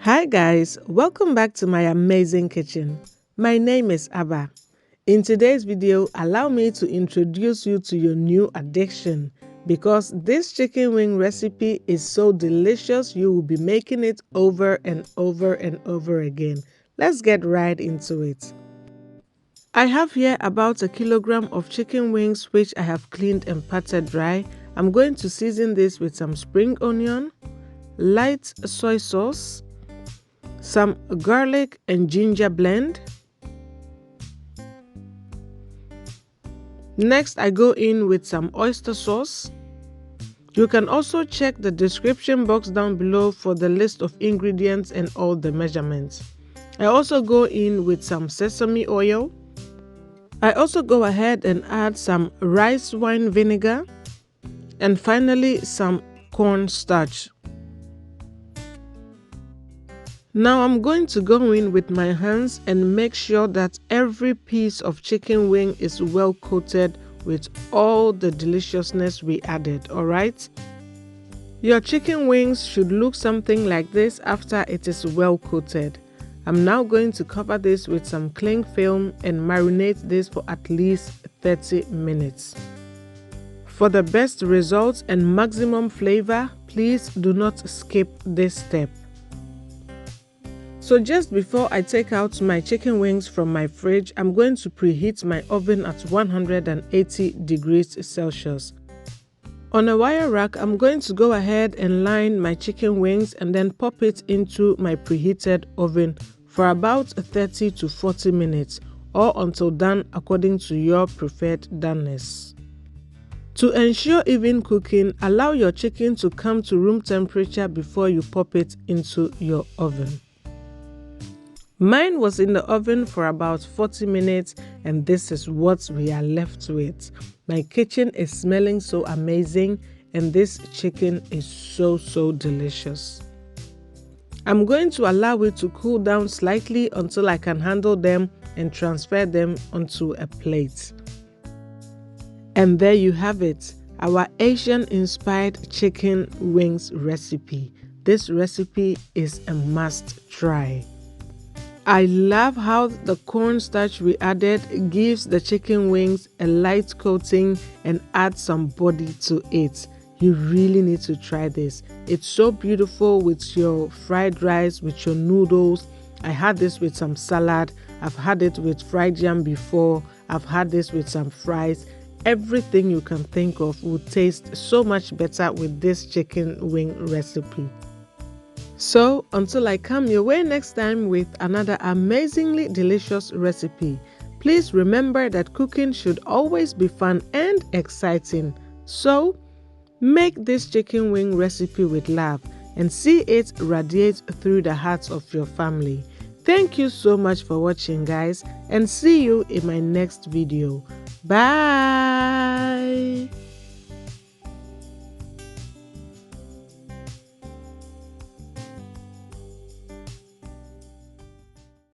Hi guys, welcome back to my amazing kitchen. My name is Abba. In today's video, allow me to introduce you to your new addiction because this chicken wing recipe is so delicious you will be making it over and over and over again. Let's get right into it. I have here about 1 kilogram of chicken wings which I have cleaned and patted dry. I'm going to season this with some spring onion, light soy sauce, some garlic and ginger blend. Next, I go in with some oyster sauce. You can also check the description box down below for the list of ingredients and all the measurements. I also go in with some sesame oil. I also go ahead and add some rice wine vinegar and finally some cornstarch. Now I'm going to go in with my hands and make sure that every piece of chicken wing is well coated with all the deliciousness we added, alright? Your chicken wings should look something like this after it is well coated. I'm now going to cover this with some cling film and marinate this for at least 30 minutes. For the best results and maximum flavor, please do not skip this step. So just before I take out my chicken wings from my fridge, I'm going to preheat my oven at 180 degrees Celsius. On a wire rack, I'm going to go ahead and line my chicken wings and then pop it into my preheated oven for about 30 to 40 minutes or until done according to your preferred doneness. To ensure even cooking, allow your chicken to come to room temperature before you pop it into your oven. Mine was in the oven for about 40 minutes and this is what we are left with. My kitchen is smelling so amazing and this chicken is so delicious. I'm going to allow it to cool down slightly until I can handle them and transfer them onto a plate. And there you have it, our Asian-inspired chicken wings recipe. This recipe is a must try. I love how the cornstarch we added gives the chicken wings a light coating and adds some body to it. You really need to try this. It's so beautiful with your fried rice, with your noodles. I had this with some salad. I've had it with fried yam before. I've had this with some fries. Everything you can think of will taste so much better with this chicken wing recipe. So, until I come your way next time with another amazingly delicious recipe, please remember that cooking should always be fun and exciting. So, make this chicken wing recipe with love and see it radiate through the hearts of your family. Thank you so much for watching, guys, and see you in my next video. Bye!